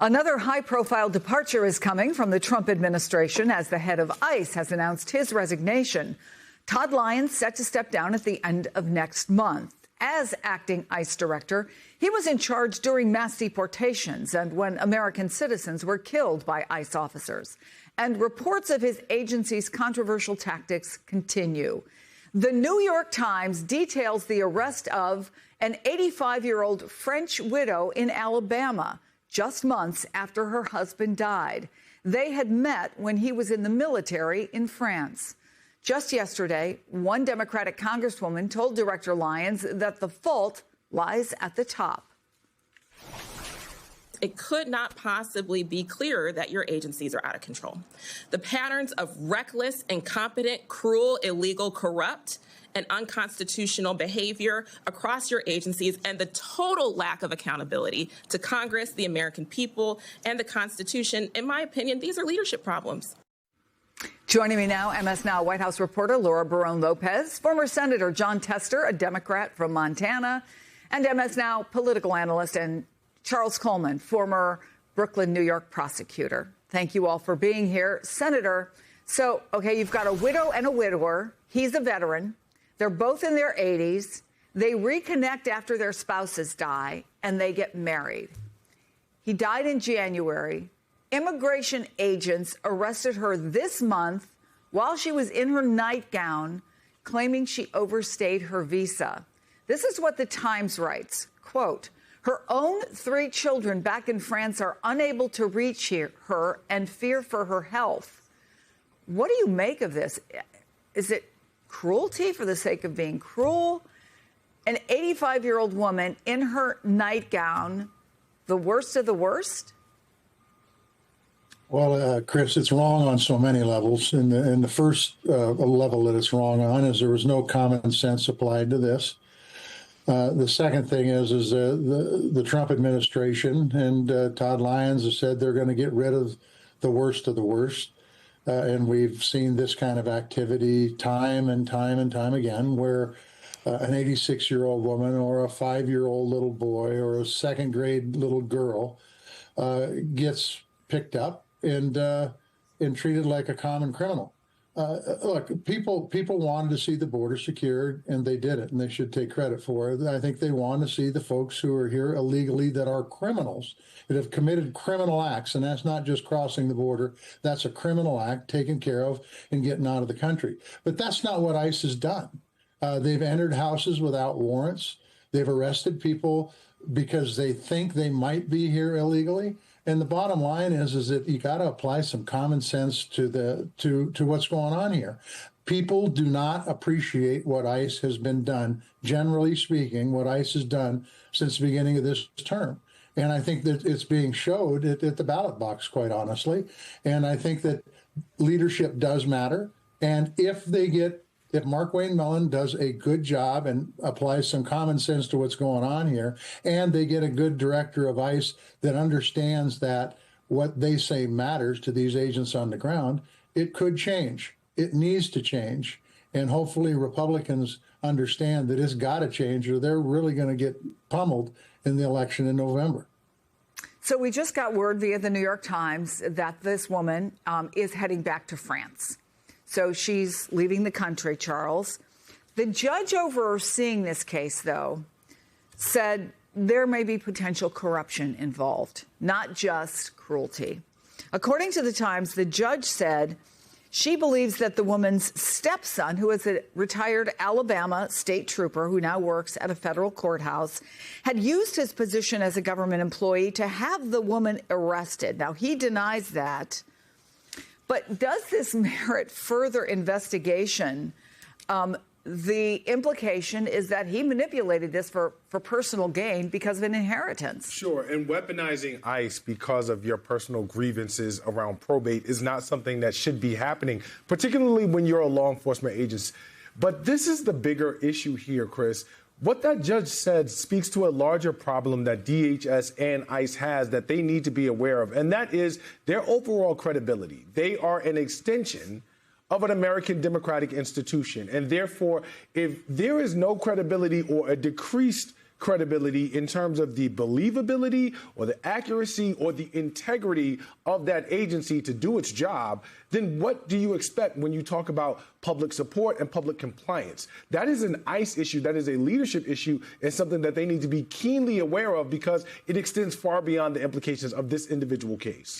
Another high-profile departure is coming from the Trump administration as the head of ICE has announced his resignation. Todd Lyons set to step down at the end of next month. As acting ICE director, he was in charge during mass deportations and when American citizens were killed by ICE officers. And reports of his agency's controversial tactics continue. The New York Times details the arrest of an 85-year-old French widow in Alabama just months after her husband died. They had met when he was in the military in France. Just yesterday, one Democratic congresswoman told Director Lyons that the fault lies at the top. It could not possibly be clearer that your agencies are out of control. The patterns of reckless, incompetent, cruel, illegal, corrupt, and unconstitutional behavior across your agencies and the total lack of accountability to Congress, the American people, and the Constitution, in my opinion, these are leadership problems. Joining me now, MS Now White House reporter Laura Barron-Lopez, former Senator John Tester, a Democrat from Montana, and MS Now political analyst and Charles Coleman, former Brooklyn, New York prosecutor. Thank you all for being here. Senator, so, okay, you've got a widow and a widower. He's a veteran. They're both in their 80s. They reconnect after their spouses die, and they get married. He died in January. Immigration agents arrested her this month while she was in her nightgown, claiming she overstayed her visa. This is what the Times writes, quote, her own 3 children back in France are unable to reach her and fear for her health. What do you make of this? Is it cruelty for the sake of being cruel? An 85-year-old woman in her nightgown, the worst of the worst? Well, Chris, it's wrong on so many levels. And the first level that it's wrong on is there was no common sense applied to this. The second thing is the Trump administration and Todd Lyons have said they're going to get rid of the worst of the worst. And we've seen this kind of activity time and time and time again, where an 86-year-old woman or a 5-year-old little boy or a second grade little girl gets picked up and treated like a common criminal. Look, people wanted to see the border secured, and they did it, and they should take credit for it. I think they want to see the folks who are here illegally that are criminals, that have committed criminal acts, and that's not just crossing the border. That's a criminal act taken care of and getting out of the country. But that's not what ICE has done. They've entered houses without warrants. They've arrested people because they think they might be here illegally. And the bottom line is that you got to apply some common sense to what's going on here. People do not appreciate what ICE has been done, generally speaking, what ICE has done since the beginning of this term. And I think that it's being showed at the ballot box, quite honestly. And I think that leadership does matter. And if Markwayne Mullin does a good job and applies some common sense to what's going on here, and they get a good director of ICE that understands that what they say matters to these agents on the ground, it could change. It needs to change. And hopefully Republicans understand that it's got to change or they're really going to get pummeled in the election in November. So we just got word via the New York Times that this woman is heading back to France. So she's leaving the country, Charles. The judge overseeing this case, though, said there may be potential corruption involved, not just cruelty. According to the Times, the judge said she believes that the woman's stepson, who is a retired Alabama state trooper who now works at a federal courthouse, had used his position as a government employee to have the woman arrested. Now, he denies that. But does this merit further investigation? The implication is that he manipulated this for personal gain because of an inheritance. Sure. And weaponizing ICE because of your personal grievances around probate is not something that should be happening, particularly when you're a law enforcement agency. But this is the bigger issue here, Chris. What that judge said speaks to a larger problem that DHS and ICE has that they need to be aware of, and that is their overall credibility. They are an extension of an American democratic institution, and therefore, if there is no credibility or a decreased credibility in terms of the believability or the accuracy or the integrity of that agency to do its job, then what do you expect when you talk about public support and public compliance? That is an ICE issue. That is a leadership issue and something that they need to be keenly aware of because it extends far beyond the implications of this individual case.